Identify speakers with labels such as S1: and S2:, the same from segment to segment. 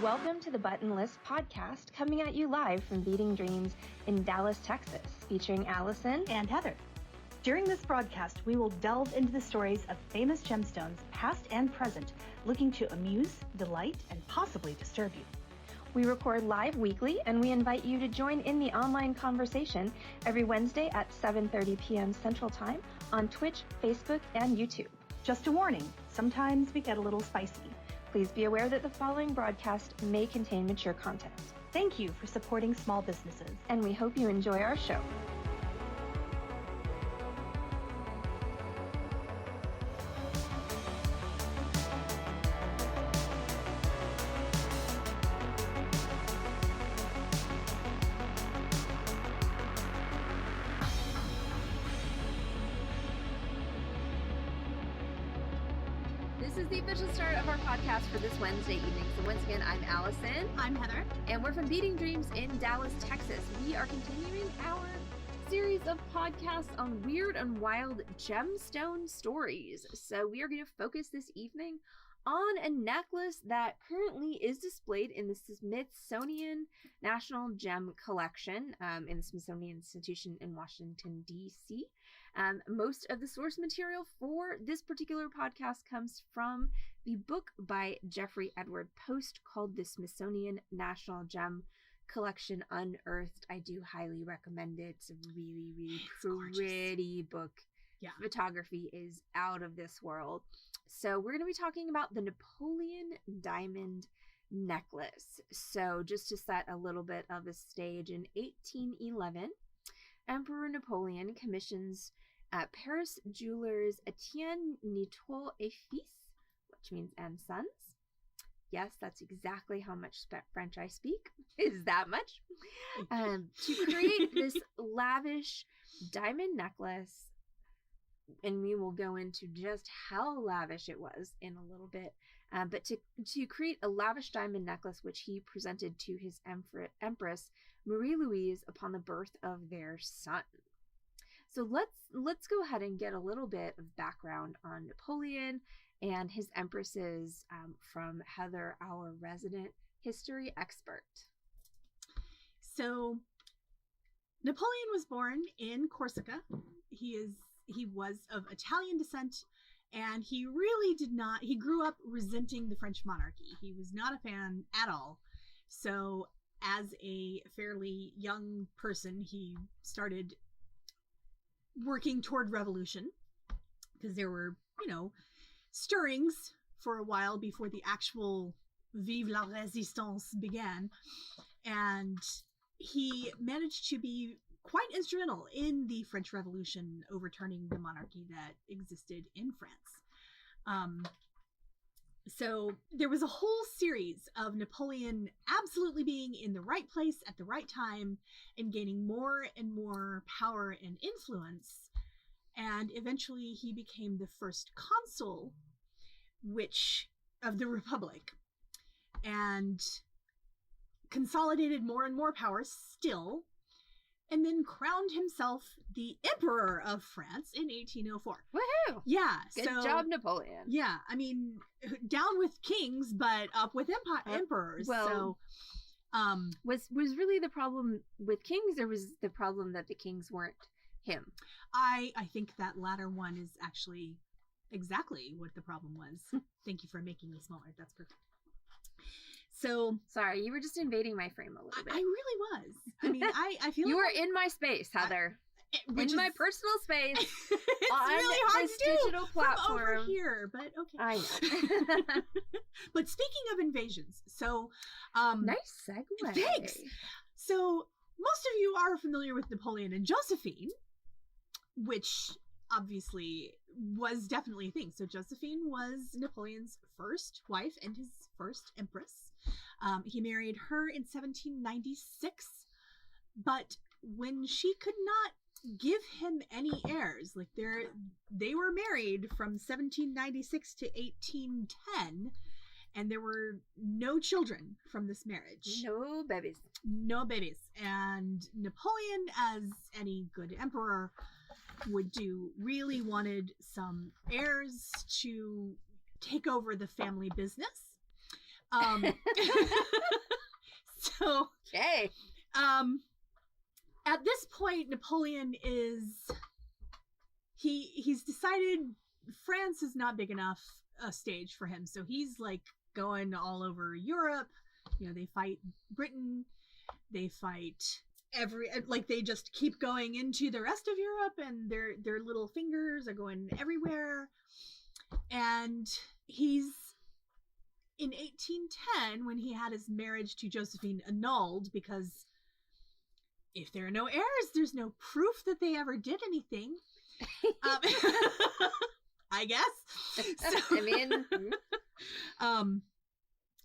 S1: Welcome to the Button List podcast, coming at you live from Beating Dreams in Dallas, Texas, featuring Allison
S2: and Heather. During this broadcast, we will delve into the stories of famous gemstones, past and present, looking to amuse, delight, and possibly disturb you.
S1: We record live weekly, and we invite you to join in the online conversation every Wednesday at 7:30 p.m. Central Time on Twitch, Facebook, and YouTube.
S2: Just a warning, sometimes we get a little spicy.
S1: Please be aware that the following broadcast may contain mature content.
S2: Thank you for supporting small businesses.
S1: And we hope you enjoy our show.
S3: This is the official start of our podcast for this Wednesday evening. So once again, I'm Allison.
S2: I'm Heather.
S3: And we're from Beating Dreams in Dallas, Texas. We are continuing our series of podcasts on weird and wild gemstone stories. So we are going to focus this evening on a necklace that currently is displayed in the Smithsonian National Gem Collection in the Smithsonian Institution in Washington, D.C. Most of the source material for this particular podcast comes from the book by Jeffrey Edward Post called The Smithsonian National Gem Collection Unearthed. I do highly recommend it. It's a really, really pretty book.
S2: Yeah.
S3: Photography is out of this world. So we're going to be talking about the Napoleon Diamond Necklace. So just to set a little bit of a stage, in 1811, Emperor Napoleon commissions Paris jewelers Etienne Nitot et Fils, which means and sons. Yes, that's exactly how much French I speak, is that much, to create this lavish diamond necklace. And we will go into just how lavish it was in a little bit. But to create a lavish diamond necklace, which he presented to his Empress Marie Louise upon the birth of their son. So let's go ahead and get a little bit of background on Napoleon and his empresses from Heather, our resident history expert.
S4: So Napoleon was born in Corsica. He was of Italian descent, and he grew up resenting the French monarchy. He was not a fan at all. So as a fairly young person, he started working toward revolution, because there were, stirrings for a while before the actual Vive la Résistance began. And he managed to be quite instrumental in the French Revolution, overturning the monarchy that existed in France. So there was a whole series of Napoleon absolutely being in the right place at the right time and gaining more and more power and influence. And eventually he became the first consul of the Republic, and consolidated more and more power still, and then crowned himself the Emperor of France in 1804.
S3: Woohoo!
S4: Yeah.
S3: Good job, Napoleon.
S4: Yeah. I mean, down with kings, but up with emperors.
S3: Well,
S4: so,
S3: was really the problem with kings, or was the problem that the kings weren't him?
S4: I think that latter one is actually exactly what the problem was. Thank you for making me smaller. That's perfect. So
S3: sorry, you were just invading my frame a little bit.
S4: I really was. I mean, I feel
S3: you
S4: like
S3: were in my space, Heather.
S4: In
S3: my personal space.
S4: It's
S3: on
S4: really hard
S3: this
S4: to do
S3: digital platform
S4: from over here, but okay.
S3: I know.
S4: But speaking of invasions, so
S3: nice segue.
S4: Thanks. So most of you are familiar with Napoleon and Josephine, which obviously was definitely a thing. So Josephine was Napoleon's first wife and his first empress. He married her in 1796, but when she could not give him any heirs, like they were married from 1796 to 1810, and there were no children from this marriage.
S3: No babies.
S4: No babies. And Napoleon, as any good emperor would do, really wanted some heirs to take over the family business.
S2: So,
S3: Okay.
S2: At this point, Napoleon he's decided France is not big enough a stage for him. So he's like going all over Europe. They fight Britain. They fight they just keep going into the rest of Europe, and their little fingers are going everywhere. And he's in 1810, when he had his marriage to Josephine annulled, because if there are no heirs, there's no proof that they ever did anything. I guess.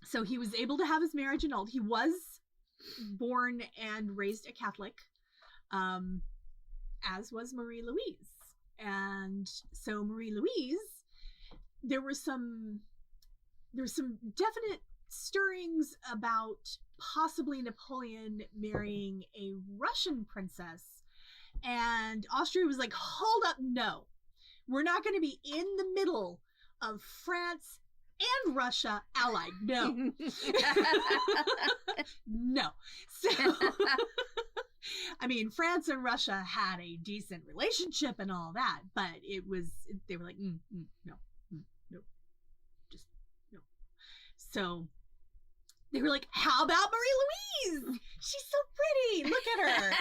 S2: So he was able to have his marriage annulled. He was born and raised a Catholic, as was Marie Louise. And so Marie Louise, there were some definite stirrings about possibly Napoleon marrying a Russian princess, and Austria was like, hold up, no, we're not going to be in the middle of France and Russia allied. No. No. So France and Russia had a decent relationship and all that, but they were like, no, just no. So they were like, how about Marie Louise? She's so pretty. Look at her.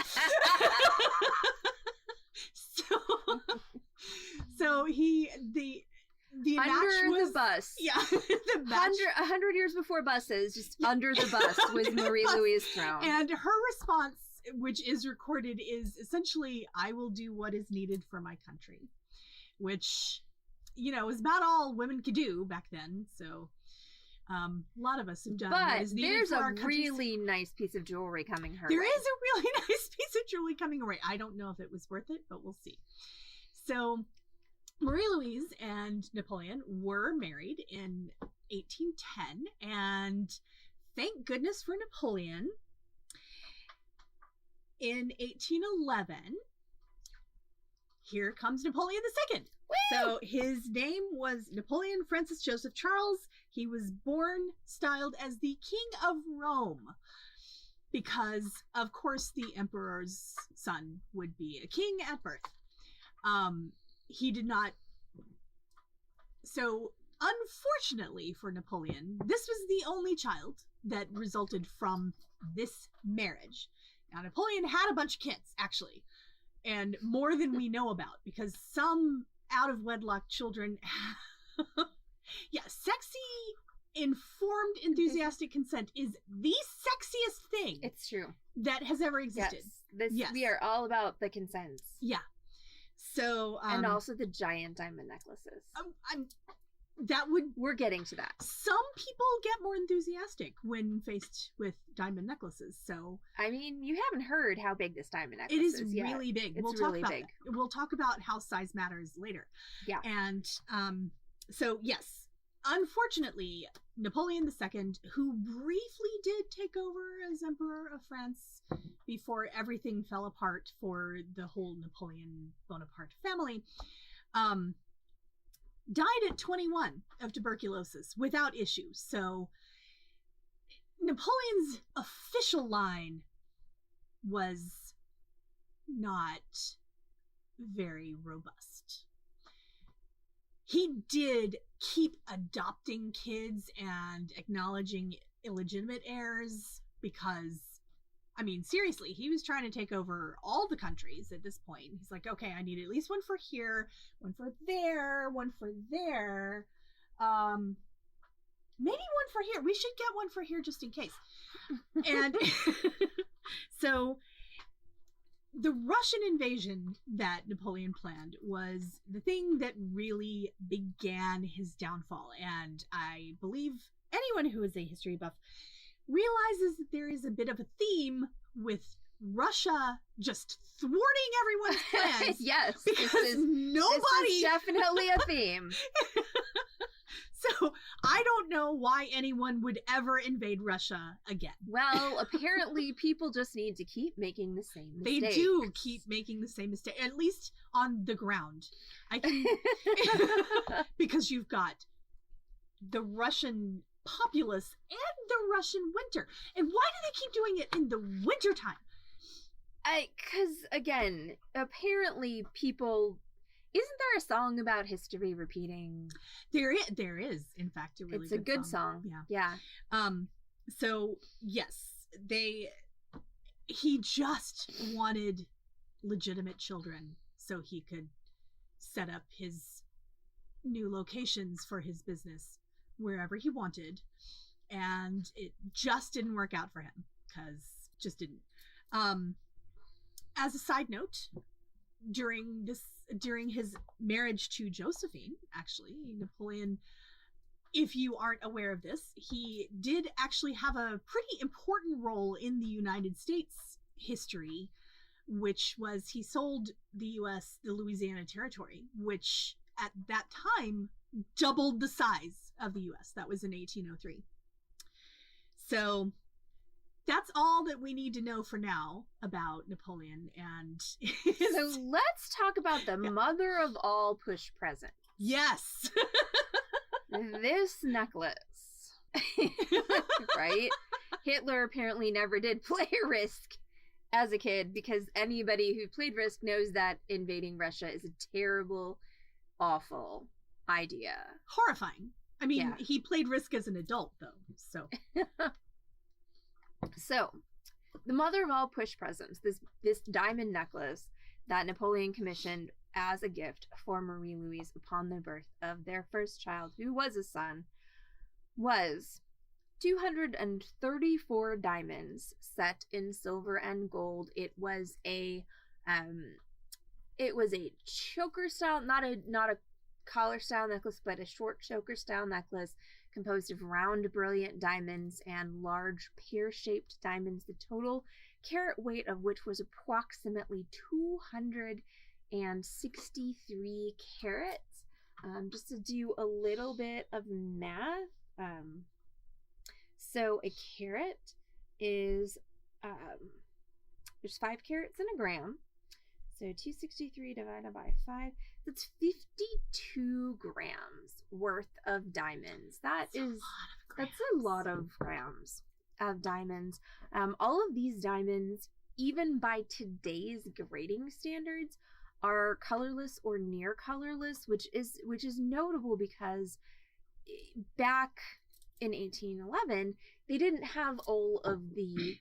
S2: So the
S3: under
S2: match was,
S3: the bus.
S2: Yeah. The match,
S3: 100 years before buses, just under the bus was Marie Louise thrown.
S2: And her response, which is recorded, is essentially, I will do what is needed for my country. Which, is about all women could do back then. So a lot of us have done what is needed for our country.
S3: There's a really nice piece of jewelry coming her way.
S2: There is a really nice piece of jewelry coming her way. I don't know if it was worth it, but we'll see. So Marie Louise and Napoleon were married in 1810, and thank goodness for Napoleon, in 1811, here comes Napoleon II. So his name was Napoleon Francis Joseph Charles. He was styled as the King of Rome, because of course the emperor's son would be a king at birth. He did not. So unfortunately for Napoleon, this was the only child that resulted from this marriage. Now, Napoleon had a bunch of kids, actually, and more than we know about, because some out of wedlock children, sexy, informed, enthusiastic consent is the sexiest thing.
S3: It's true.
S2: That has ever existed.
S3: Yes. We are all about the consents.
S2: Yeah. So
S3: and also the giant diamond necklaces. We're getting to that.
S2: Some people get more enthusiastic when faced with diamond necklaces. So
S3: you haven't heard how big this diamond necklace is.
S2: It is really big.
S3: It's really big.
S2: We'll talk about how size matters later.
S3: Yeah.
S2: And so yes, unfortunately, Napoleon II, who briefly did take over as Emperor of France before everything fell apart for the whole Napoleon Bonaparte family, died at 21 of tuberculosis without issue. So Napoleon's official line was not very robust. He did keep adopting kids and acknowledging illegitimate heirs, because seriously, he was trying to take over all the countries at this point. He's like, okay, I need at least one for here, one for there, one for there. Maybe one for here. We should get one for here just in case. And so the Russian invasion that Napoleon planned was the thing that really began his downfall. And I believe anyone who is a history buff realizes that there is a bit of a theme with Russia just thwarting everyone's plans.
S3: Yes,
S2: because
S3: this is definitely a theme.
S2: So I don't know why anyone would ever invade Russia again.
S3: Well, apparently people just need to keep making the same mistakes.
S2: They do keep making the same mistake, at least on the ground. Because you've got the Russian
S4: populace and the Russian winter. And why do they keep doing it in the wintertime?
S3: Because, again, apparently people... Isn't there a song about history repeating?
S4: There is, in fact, a really
S3: It's a good song. Yeah.
S4: So, yes, he just wanted legitimate children so he could set up his new locations for his business wherever he wanted. And it just didn't work out for him, because just didn't. As a side note, during his marriage to Josephine, actually, Napoleon, if you aren't aware of this, he did actually have a pretty important role in the United States history, which was he sold the U.S. the Louisiana Territory, which at that time doubled the size of the U.S. That was in 1803. So that's all that we need to know for now about Napoleon and
S3: So let's talk about the mother of all push presents.
S4: Yes.
S3: This necklace. Right? Hitler apparently never did play Risk as a kid, because anybody who played Risk knows that invading Russia is a terrible, awful idea.
S4: Horrifying. I mean, He played Risk as an adult, though, so...
S3: So, the mother of all push presents, this diamond necklace that Napoleon commissioned as a gift for Marie Louise upon the birth of their first child, who was a son, was 234 diamonds set in silver and gold. It was a choker style, not a collar style necklace, but a short choker style necklace composed of round, brilliant diamonds and large pear-shaped diamonds, the total carat weight of which was approximately 263 carats. Just to do a little bit of math, so a carat is, there's 5 carats in a gram, so 263 divided by 5, that's 52 grams worth of diamonds. That's a lot of grams of diamonds. All of these diamonds, even by today's grading standards, are colorless or near colorless, which is notable because back in 1811 they didn't have all of the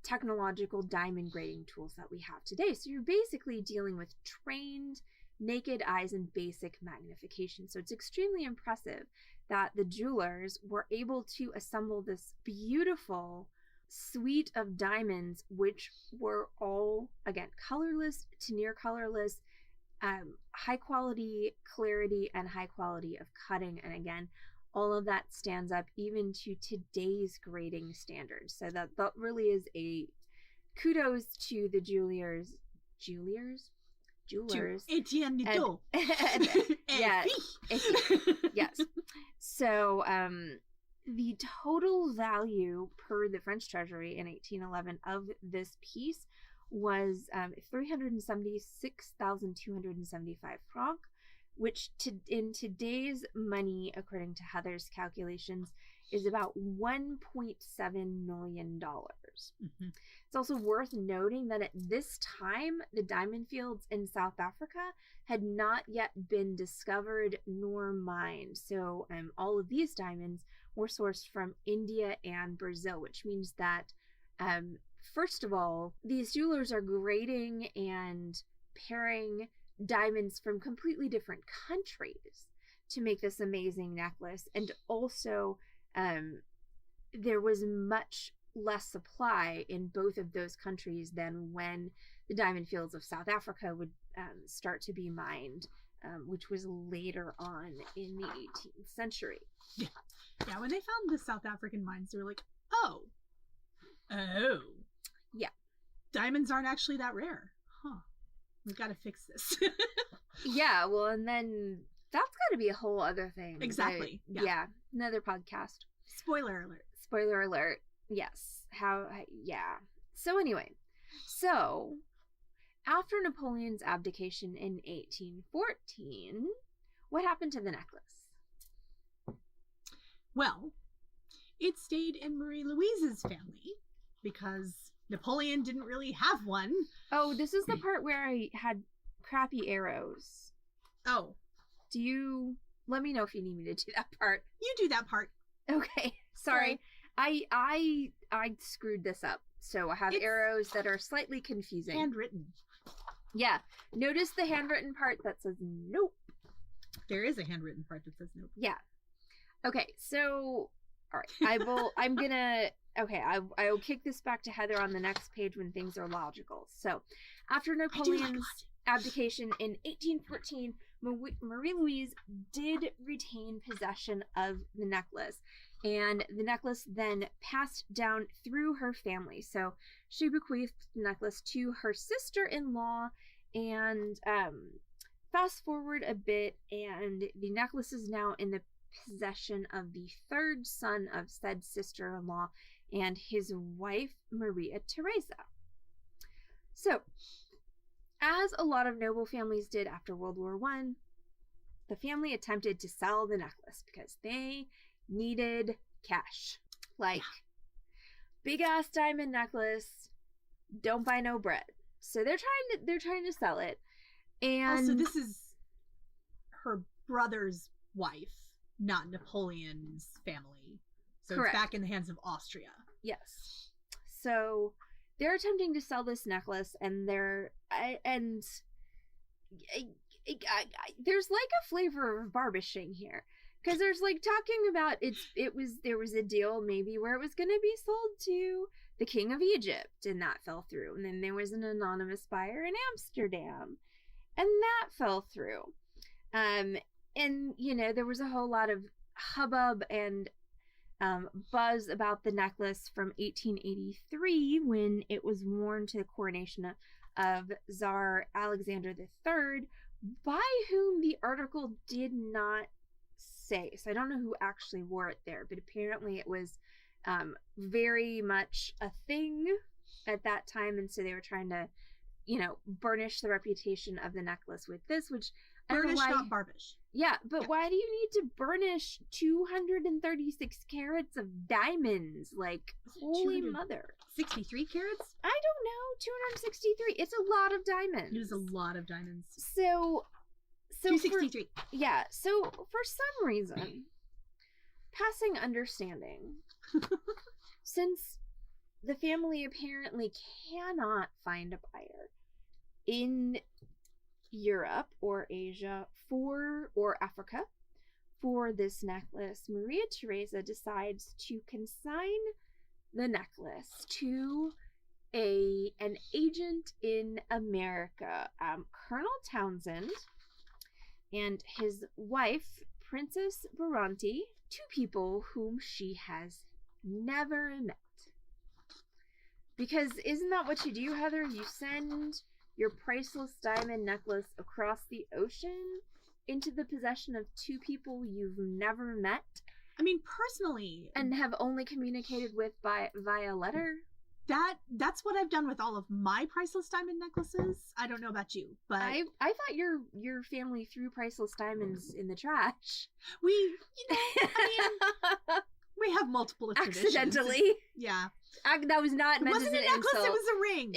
S3: technological diamond grading tools that we have today. So you're basically dealing with trained naked eyes and basic magnification. So it's extremely impressive that the jewelers were able to assemble this beautiful suite of diamonds, which were all, again, colorless to near colorless, high quality clarity and high quality of cutting. And again, all of that stands up even to today's grading standards. So that really is a kudos to the jewelers.
S4: Etienne Nito.
S3: Yeah. Yes. So the total value per the French Treasury in 1811 of this piece was 376,275 francs, which in today's money, according to Heather's calculations, is about $1.7 million. Mm-hmm. It's also worth noting that at this time, the diamond fields in South Africa had not yet been discovered nor mined. So all of these diamonds were sourced from India and Brazil, which means that, first of all, these jewelers are grading and pairing diamonds from completely different countries to make this amazing necklace. And also, there was much less supply in both of those countries than when the diamond fields of South Africa would start to be mined, which was later on in the 18th century.
S4: Yeah, when they found the South African mines, they were like, oh,
S3: yeah,
S4: diamonds aren't actually that rare. Huh. We've got to fix this.
S3: Yeah, well, and then that's got to be a whole other thing.
S4: Exactly.
S3: Yeah, another podcast.
S4: Spoiler alert.
S3: Spoiler alert. Yes. Yeah. So anyway, after Napoleon's abdication in 1814, what happened to the necklace?
S4: Well, it stayed in Marie Louise's family because Napoleon didn't really have one.
S3: Oh, this is the part where I had crappy arrows.
S4: Oh.
S3: Let me know if you need me to do that part.
S4: You do that part.
S3: Okay. Sorry. I screwed this up. So I have arrows that are slightly confusing.
S4: Handwritten.
S3: Yeah. Notice the handwritten part that says nope.
S4: There is a handwritten part that says nope.
S3: Yeah. Okay, so all right. I will kick this back to Heather on the next page when things are logical. So, after Napoleon's abdication in 1814, Marie Louise did retain possession of the necklace, and the necklace then passed down through her family. So she bequeathed the necklace to her sister-in-law, and fast forward a bit, and the necklace is now in the possession of the third son of said sister-in-law and his wife, Maria Theresa. So, as a lot of noble families did after World War I, the family attempted to sell the necklace because they needed cash. Like, big-ass diamond necklace, don't buy no bread. So they're trying to sell it. And
S4: also, this is her brother's wife, not Napoleon's family. So
S3: correct.
S4: It's back in the hands of Austria.
S3: Yes. So they're attempting to sell this necklace, and there's like a flavor of barbishing here, because there's like talking about there was a deal maybe where it was going to be sold to the King of Egypt, and that fell through, and then there was an anonymous buyer in Amsterdam, and that fell through. And there was a whole lot of hubbub and buzz about the necklace from 1883 when it was worn to the coronation of Tsar Alexander III, by whom the article did not say. So I don't know who actually wore it there, but apparently it was very much a thing at that time, and so they were trying to, burnish the reputation of the necklace with this, which I don't know why.
S4: Burnish, not barbish.
S3: Yeah, but why do you need to burnish 236 carats of diamonds? Like, holy mother.
S4: 63 carats?
S3: I don't know. 263. It's a lot of diamonds.
S4: It is a lot of diamonds.
S3: So
S4: 263.
S3: So for some reason, passing understanding, since the family apparently cannot find a buyer in Europe or Asia or Africa for this necklace, Maria Theresa decides to consign the necklace to an agent in America, Colonel Townsend, and his wife, Princess Baranti, two people whom she has never met. Because isn't that what you do, Heather? You send your priceless diamond necklace across the ocean into the possession of two people you've never met.
S4: I mean, personally,
S3: and have only communicated with via letter.
S4: That's what I've done with all of my priceless diamond necklaces. I don't know about you, but
S3: I thought your family threw priceless diamonds in the trash.
S4: We have multiple
S3: accidentally.
S4: Traditions. Yeah.
S3: That was not meant as an
S4: necklace,
S3: insult.
S4: It was a ring.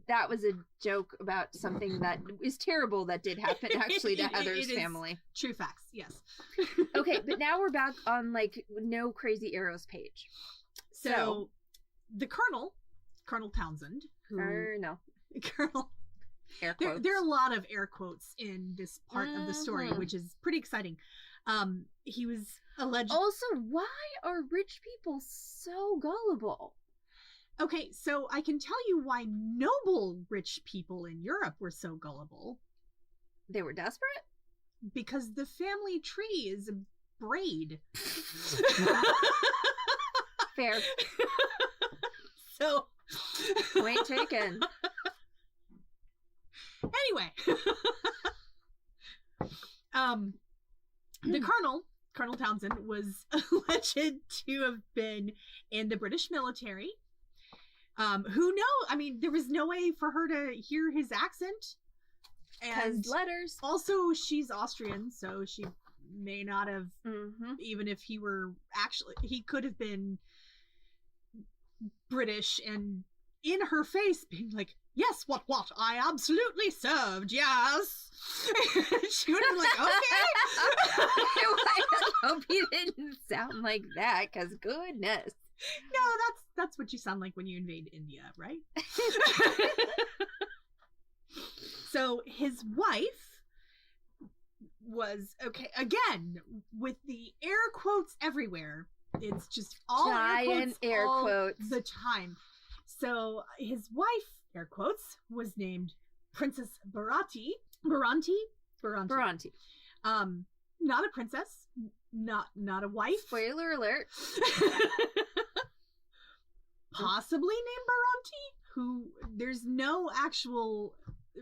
S3: That was a joke about something that is terrible that did happen actually to Heather's family.
S4: True facts, yes.
S3: Okay, but now we're back on like no crazy arrows page.
S4: So the Colonel Townsend,
S3: no.
S4: Colonel.
S3: Air quotes.
S4: There are a lot of air quotes in this part of the story, which is pretty exciting. He was alleged.
S3: Also, why are rich people so gullible?
S4: Okay, so I can tell you why noble rich people in Europe were so gullible.
S3: They were desperate?
S4: Because the family tree is a braid.
S3: Fair.
S4: So.
S3: Point taken.
S4: Anyway. The Colonel Townsend, was alleged to have been in the British military. Who knows? I mean, there was no way for her to hear his accent. And
S3: letters.
S4: Also, she's Austrian, so she may not have, even if he were actually, he could have been British and in her face being like, yes, what, I absolutely served, yes. She would have been like, okay.
S3: I hope he didn't sound like that, because goodness.
S4: No, that's what you sound like when you invade India, right? So his wife was, okay, again, with the air quotes everywhere. It's just all
S3: giant
S4: air
S3: all
S4: quotes the time. So his wife, air quotes, was named Princess Baranti. Not a princess, not a wife.
S3: Spoiler alert.
S4: Possibly named Baranti, who there's no actual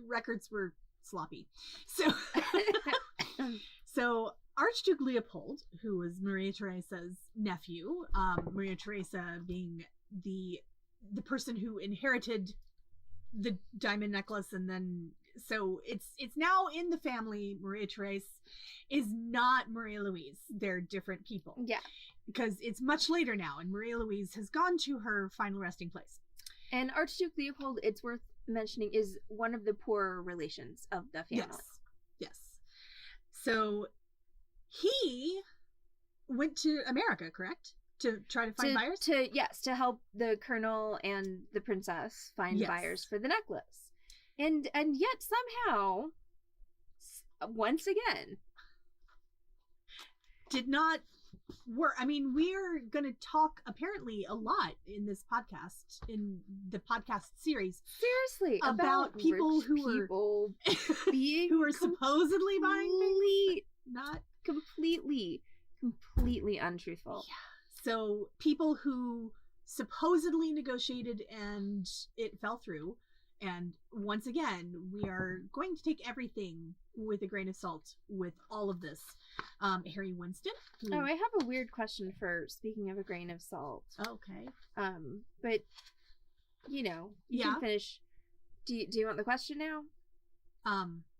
S4: records were sloppy. So Archduke Leopold, who was Maria Theresa's nephew, Maria Theresa being the person who inherited the diamond necklace, and then so it's now in the family. Maria Theresa is not Maria Louise. They're different people.
S3: Yeah.
S4: Because it's much later now, and Maria Louise has gone to her final resting place.
S3: And Archduke Leopold, it's worth mentioning, is one of the poorer relations of the family.
S4: Yes. So he went to America, correct? To try to find buyers?
S3: To help the colonel and the princess find buyers for the necklace. And yet somehow, once again,
S4: did not work. I mean, we're going to talk apparently a lot in this podcast, in the podcast series.
S3: Seriously,
S4: about people who are supposedly buying things. Not completely
S3: untruthful.
S4: Yeah. So people who supposedly negotiated and it fell through. And once again, we are going to take everything with a grain of salt with all of this. Harry Winston.
S3: I have a weird question for, speaking of a grain of salt.
S4: Okay.
S3: But, you can finish. Do you want the question now?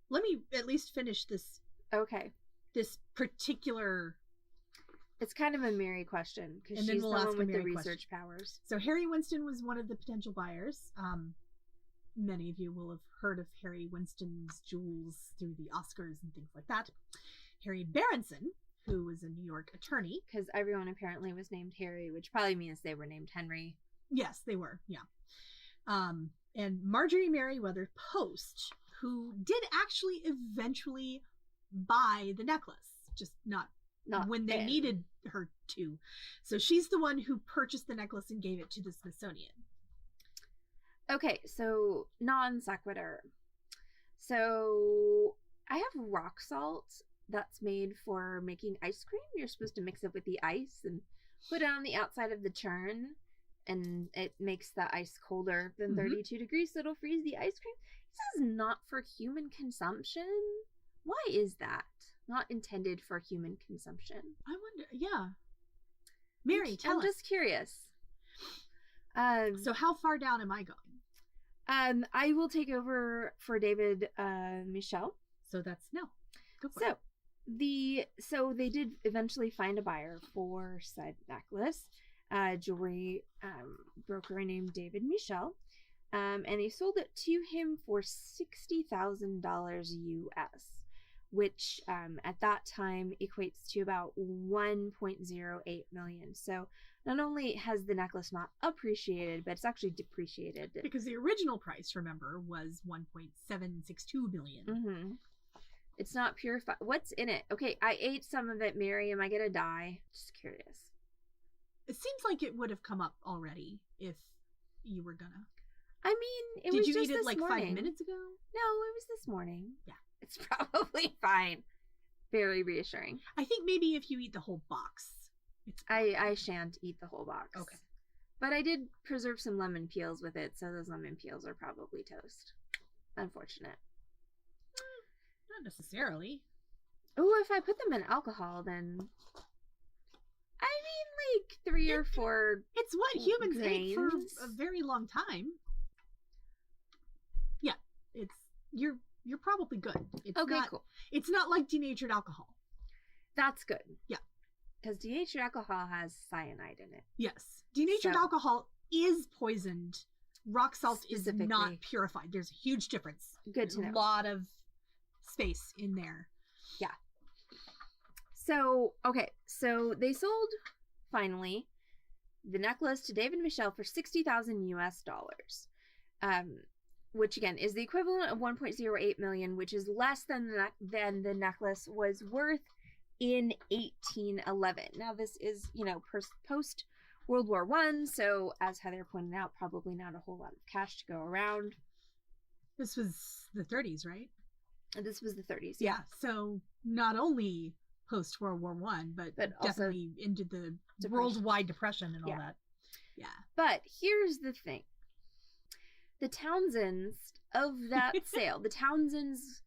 S4: Let me at least finish this.
S3: Okay.
S4: This particular...
S3: It's kind of a Mary question, because she's the one with the research powers.
S4: So Harry Winston was one of the potential buyers. Many of you will have heard of Harry Winston's jewels through the Oscars and things like that. Harry Berenson, who was a New York attorney.
S3: Because everyone apparently was named Harry, which probably means they were named Henry.
S4: Yes, they were, yeah. And Marjorie Merriweather Post, who did actually eventually buy the necklace, just not when they needed her to. So she's the one who purchased the necklace and gave it to the Smithsonian.
S3: Okay, so non sequitur. So I have rock salt that's made for making ice cream. You're supposed to mix it with the ice and put it on the outside of the churn, and it makes the ice colder than 32 degrees, so it'll freeze the ice cream. This is not for human consumption. Why is that? Not intended for human consumption. I
S4: wonder, yeah. Mary, tell us.
S3: I'm just curious.
S4: So how far down am I going?
S3: I will take over for David Michel.
S4: So that's no. Go for it.
S3: So they did eventually find a buyer for said necklace, jewelry broker named David Michel, and they sold it to him for $60,000 US, which at that time equates to about 1.08 million. So not only has the necklace not appreciated, but it's actually depreciated.
S4: Because the original price, remember, was 1.762 billion.
S3: Mm-hmm. It's not purified. What's in it? Okay, I ate some of it, Mary. Am I gonna die? Just curious.
S4: It seems like it would have come up already if you were gonna.
S3: I mean, it was just this morning. Did you eat it like
S4: 5 minutes ago?
S3: No, it was this morning.
S4: Yeah.
S3: It's probably fine. Very reassuring.
S4: I think maybe if you eat the whole box.
S3: I shan't eat the whole box.
S4: Okay.
S3: But I did preserve some lemon peels with it, so those lemon peels are probably toast. Unfortunate.
S4: Not necessarily.
S3: Oh, if I put them in alcohol, then... I mean, like 3 or 4
S4: It's what humans ate for a very long time. Yeah. You're probably good. It's
S3: okay, cool.
S4: It's not like denatured alcohol.
S3: That's good.
S2: Yeah.
S3: Because denatured alcohol has cyanide in it.
S2: Yes. Denatured
S3: So-
S2: alcohol is poisoned. Rock salt is
S3: Specifically.
S2: not purified. There's a huge difference.
S3: Good to
S2: There's
S3: know.
S2: a lot of space in there.
S3: So, okay. So they sold, finally, the necklace to David Michel for $60,000 US, which again is the equivalent of 1.08 million, which is less than the necklace was worth in 1811. Now this is, post World War I, so as Heather pointed out, probably not a whole lot of cash to go around.
S2: This was the 30s, right?
S3: And this was the 30s.
S2: Yeah. So not only post World War One, but
S3: also
S2: definitely into the
S3: Depression.
S2: worldwide depression and all
S3: Yeah.
S2: that. Yeah.
S3: But here's the thing. The Townsends of that sale, the Townsends.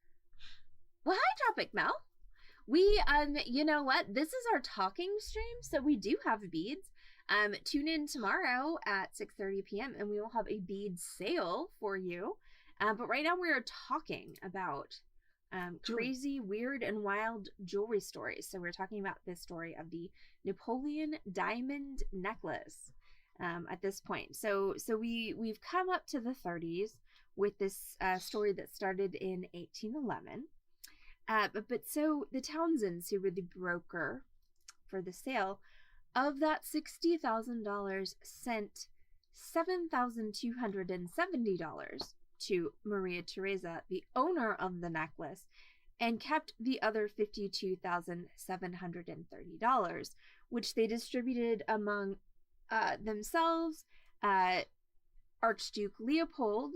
S3: Well, hi, Tropic Mel. We, you know what? This is our talking stream, so we do have beads. Tune in tomorrow at 6:30 p.m. and we will have a bead sale for you. But right now we are talking about crazy, weird, and wild jewelry stories. So we're talking about this story of the Napoleon Diamond Necklace at this point. So we've come up to the 30s with this story that started in 1811. But so the Townsends, who were the broker for the sale, of that $60,000 sent $7,270 to Maria Theresa, the owner of the necklace, and kept the other $52,730, which they distributed among themselves. Archduke Leopold,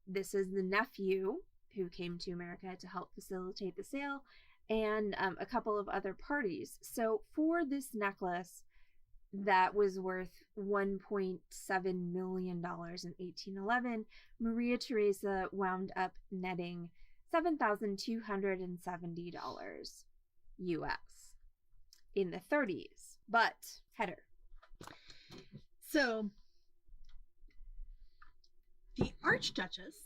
S3: this is the nephew who came to America to help facilitate the sale, and a couple of other parties. So for this necklace that was worth $1.7 million in 1811, Maria Theresa wound up netting $7,270 US in the 30s. But, Heather.
S2: So the Archduchess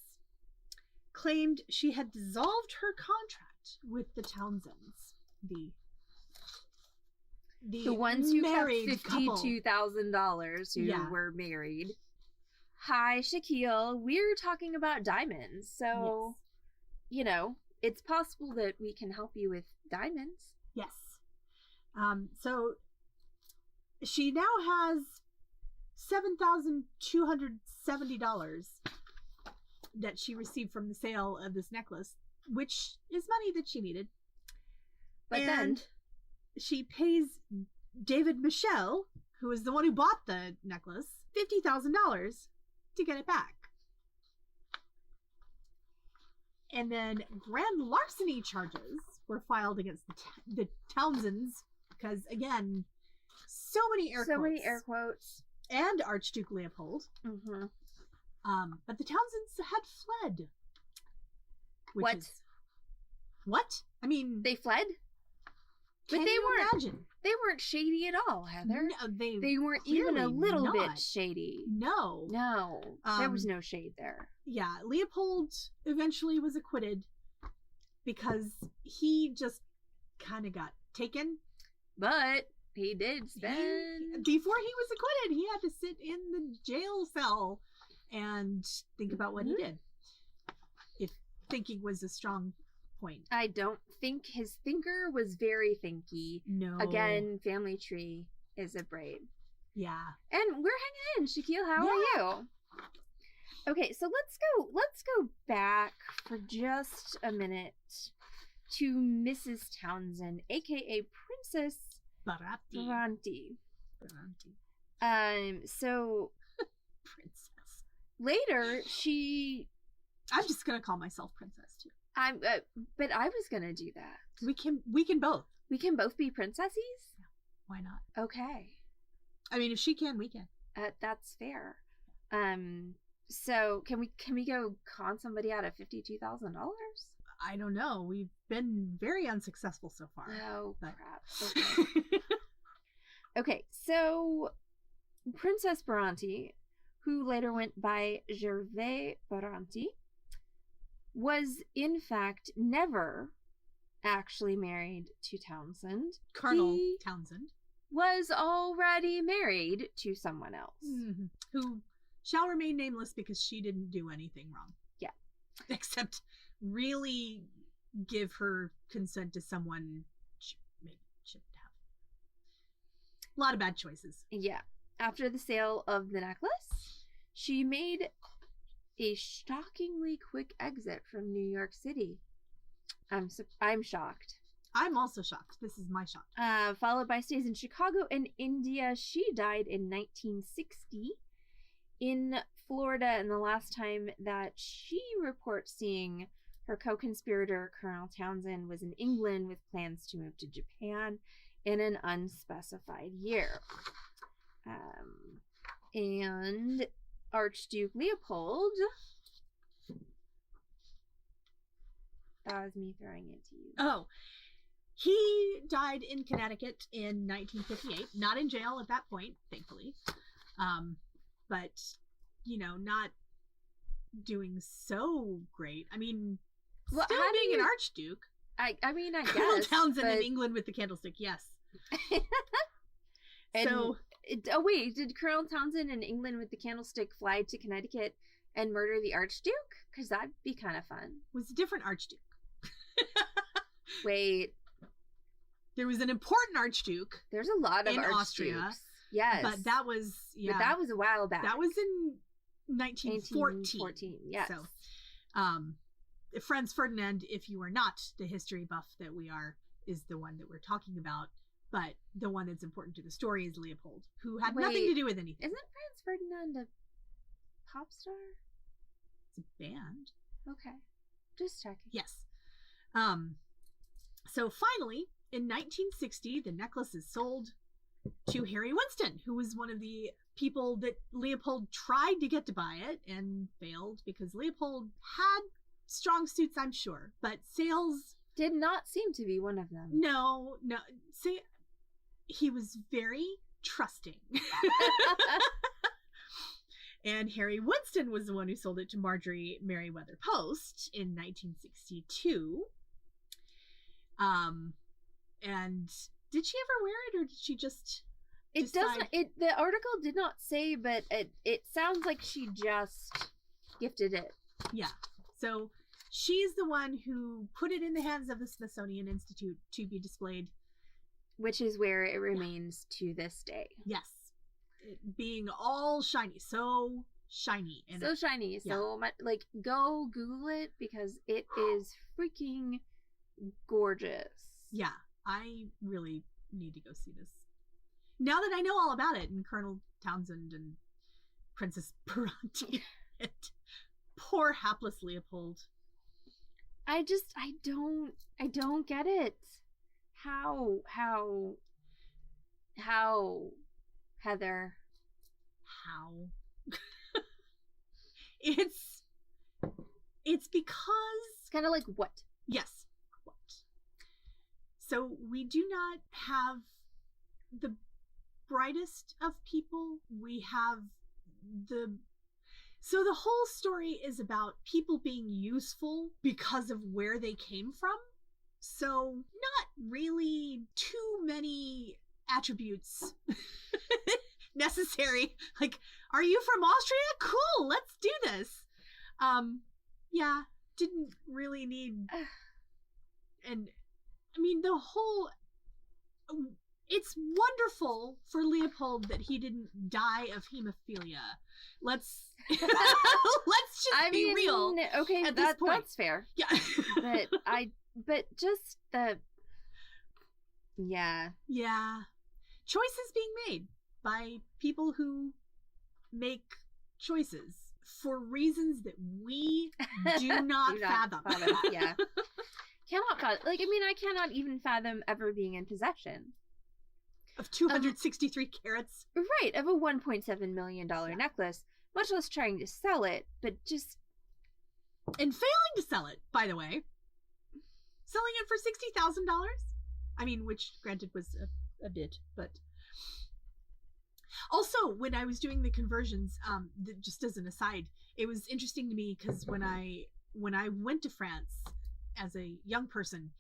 S2: claimed she had dissolved her contract with the Townsends, the
S3: ones who
S2: married
S3: kept
S2: couple.
S3: $52,000 who
S2: Yeah.
S3: were married. Hi, Shaquille. We're talking about diamonds. So, it's possible that we can help you with diamonds.
S2: Yes. So she now has $7,270 that she received from the sale of this necklace, which is money that she needed.
S3: But
S2: and she pays David Michel, who is the one who bought the necklace, $50,000 to get it back. And then grand larceny charges were filed against the Townsends because, again, so many air quotes. And Archduke Leopold.
S3: Mm-hmm.
S2: But the Townsends had fled. What? I mean,
S3: They fled? But
S2: can
S3: they
S2: you
S3: weren't.
S2: imagine?
S3: They weren't shady at all, Heather.
S2: No,
S3: They weren't even a
S2: clearly
S3: little
S2: not.
S3: bit shady.
S2: No.
S3: No. There was no shade there.
S2: Yeah, Leopold eventually was acquitted because he just kind of got taken.
S3: But he did spend.
S2: Before he was acquitted, he had to sit in the jail cell and think about what he did. If thinking was a strong point.
S3: I don't think his thinker was very thinky.
S2: No.
S3: Again, family tree is a braid.
S2: Yeah.
S3: And we're hanging in. Shaquille, how are you? Okay, so let's go back for just a minute to Mrs. Townsend, aka Princess
S2: Barati.
S3: So
S2: Princess.
S3: later she
S2: I'm just gonna call myself Princess too.
S3: but I was gonna do that.
S2: We can both.
S3: We can both be princesses?
S2: Why not?
S3: Okay.
S2: I mean, if she can, we can.
S3: That's fair. So can we go con somebody out of $52,000?
S2: I don't know. We've been very unsuccessful so far.
S3: Oh
S2: but...
S3: crap. Okay. Okay, so Princess Baranti, who later went by Gervais Baranti, was in fact never actually married to Townsend.
S4: Colonel
S3: He
S4: Townsend,
S3: was already married to someone else.
S4: who shall remain nameless because she didn't do anything wrong.
S3: Yeah.
S4: Except really give her consent to someone she maybe shouldn't have. A lot of bad choices.
S3: Yeah. After the sale of the necklace, she made a shockingly quick exit from New York City. I'm shocked.
S4: I'm also shocked. This is my shock.
S3: Followed by stays in Chicago and India. She died in 1960 in Florida, and the last time that she reports seeing her co-conspirator, Colonel Townsend, was in England with plans to move to Japan in an unspecified year. And Archduke Leopold... That was me throwing it to you.
S4: Oh, he died in Connecticut in 1958. Not in jail at that point, thankfully. But, not doing so great. I mean,
S3: Well,
S4: still
S3: how do
S4: being an
S3: you-
S4: archduke.
S3: I mean, I
S4: Colonel
S3: guess.
S4: Townsend
S3: but...
S4: in England with the candlestick, yes.
S3: And
S4: So,
S3: oh wait, did Colonel Townsend in England with the candlestick fly to Connecticut and murder the Archduke? Because that'd be kind of fun.
S4: was a different archduke.
S3: Wait,
S4: There was an important archduke,
S3: there's a lot of
S4: In
S3: Archdukes.
S4: Austria,
S3: Yes,
S4: but that was,
S3: But that was a while back.
S4: that was in 1914.
S3: 1914. Yes.
S4: So, Franz Ferdinand, if you are not the history buff that we are, is the one that we're talking about. But the one that's important to the story is Leopold, who had nothing to
S3: Wait,
S4: do with anything.
S3: Isn't Franz Ferdinand a pop star?
S4: It's a band.
S3: Okay, just checking.
S4: Yes. So finally, in 1960, the necklace is sold to Harry Winston, who was one of the people that Leopold tried to get to buy it and failed because Leopold had strong suits, I'm sure, but sales...
S3: Did not seem to be one of them.
S4: No. See, he was very trusting. And Harry Winston was the one who sold it to Marjorie Merriweather Post in 1962. And did she ever wear it, or did she just
S3: It doesn't. The article did not say, but it sounds like she just gifted it.
S4: Yeah. So she's the one who put it in the hands of the Smithsonian Institute to be displayed.
S3: Which is where it remains to this day.
S4: Yes. It being all shiny. So shiny. And
S3: So shiny. So much. Like, go Google it because it is freaking gorgeous.
S4: yeah, I really need to go see this. Now that I know all about it, and Colonel Townsend and Princess Peranti and poor hapless Leopold.
S3: I don't get it. How, Heather?
S4: How? It's because...
S3: It's kind of like what?
S4: Yes. What? So we do not have the brightest of people. We have So the whole story is about people being useful because of where they came from. So not really too many attributes necessary. Like, are you from Austria? Cool, let's do this. Yeah, didn't really need... And, I mean, the whole... It's wonderful for Leopold that he didn't die of hemophilia. Let's just be real.
S3: Okay,
S4: at this point.
S3: that's fair.
S4: Yeah.
S3: But just the... Yeah.
S4: Yeah. Choices being made by people who make choices for reasons that we do not fathom.
S3: Yeah. Cannot fathom. Like, I mean, I cannot even fathom ever being in possession.
S4: Of 263 carats.
S3: Right, of a $1.7 million necklace, much less trying to sell it, but just...
S4: And failing to sell it, by the way. Selling it for $60,000. I mean, which, granted, was a bit, but... Also, when I was doing the conversions, just as an aside, it was interesting to me because when I went to France as a young person,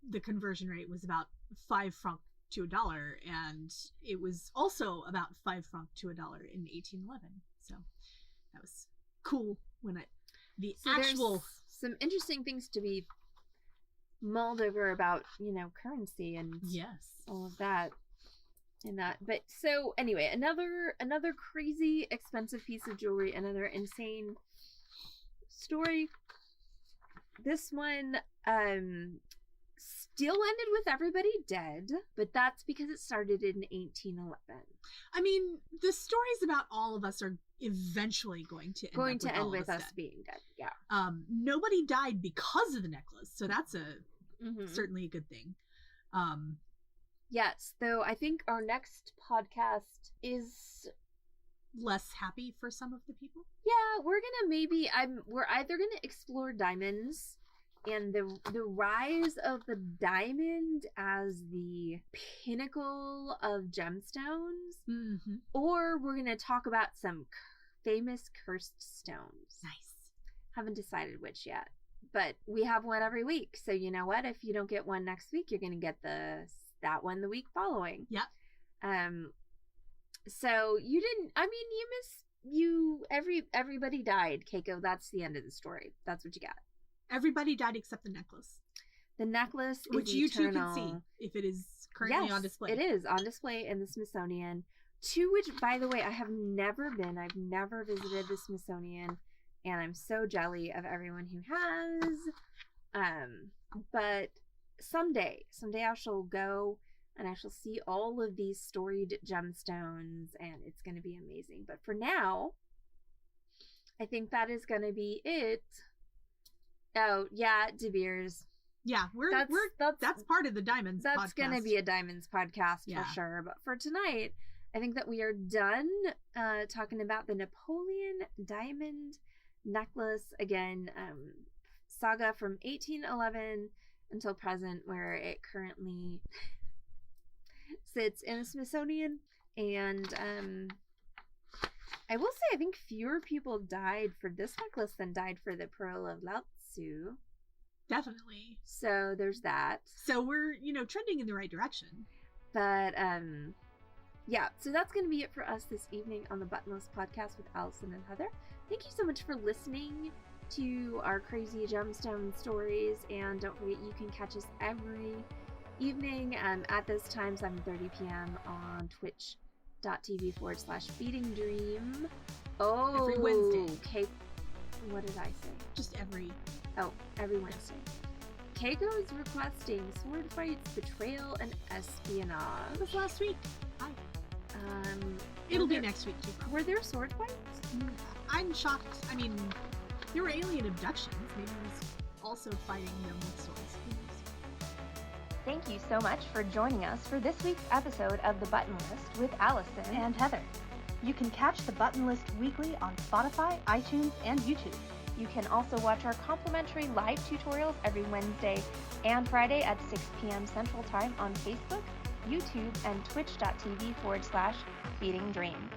S4: the conversion rate was about 5 francs to $1, and it was also about 5 francs to $1 in 1811. So that was cool when the actual.
S3: There's some interesting things to be mulled over about, currency and
S4: Yes.
S3: all of that. And that, but so anyway, another crazy expensive piece of jewelry, another insane story. This one still ended with everybody dead, but that's because it started in 1811.
S4: I mean, the stories about all of us are eventually going to end with
S3: us
S4: dead.
S3: being dead. Yeah.
S4: Nobody died because of the necklace, so that's
S3: Mm-hmm.
S4: certainly a good thing.
S3: Yes, though I think our next podcast is
S4: less happy for some of the people.
S3: Yeah, we're either gonna explore diamonds and the rise of the diamond as the pinnacle of gemstones,
S4: Mm-hmm.
S3: or we're gonna talk about some famous cursed stones.
S4: Nice.
S3: Haven't decided which yet, but we have one every week, so you know what? If you don't get one next week, you're gonna get that one the week following.
S4: Yep.
S3: So you didn't. I mean, everybody died, Keiko. That's the end of the story. That's what you got.
S4: Everybody died except the necklace.
S3: The necklace,
S4: which you two can see if it is currently on display.
S3: It is on display in the Smithsonian. To which, by the way, I have never been. I've never visited the Smithsonian, and I'm so jelly of everyone who has. But someday I shall go and I shall see all of these storied gemstones, and it's going to be amazing. But for now, I think that is going to be it. Oh yeah, De Beers.
S4: Yeah, that's part of the Diamonds podcast.
S3: That's going to be a Diamonds podcast for sure. But for tonight, I think that we are done talking about the Napoleon Diamond Necklace. Again, saga from 1811 until present, where it currently sits in the Smithsonian. And I will say, I think fewer people died for this necklace than died for the Pearl of Lao Tzu.
S4: Definitely.
S3: So there's that.
S4: So we're, trending in the right direction.
S3: But yeah, so that's going to be it for us this evening on the Buttonless Podcast with Allison and Heather. Thank you so much for listening to our crazy gemstone stories, and don't forget you can catch us every evening at this time, 7:30 p.m. on twitch.tv/feedingdream. Oh,
S4: every Wednesday.
S3: Okay, what did I say?
S4: Just every
S3: Wednesday. Keiko is requesting sword fights, betrayal, and espionage.
S4: That was last week. Hi.
S3: It'll
S4: be next week too. Probably.
S3: Were there sword fights?
S4: I'm shocked. I mean, there were alien abductions. Maybe he was also fighting them with swords.
S1: Thank you so much for joining us for this week's episode of The Button List with Allison
S5: and Heather. You can catch The Button List weekly on Spotify, iTunes, and YouTube.
S1: You can also watch our complimentary live tutorials every Wednesday and Friday at 6 p.m. Central Time on Facebook, YouTube, and twitch.tv/feedingdream.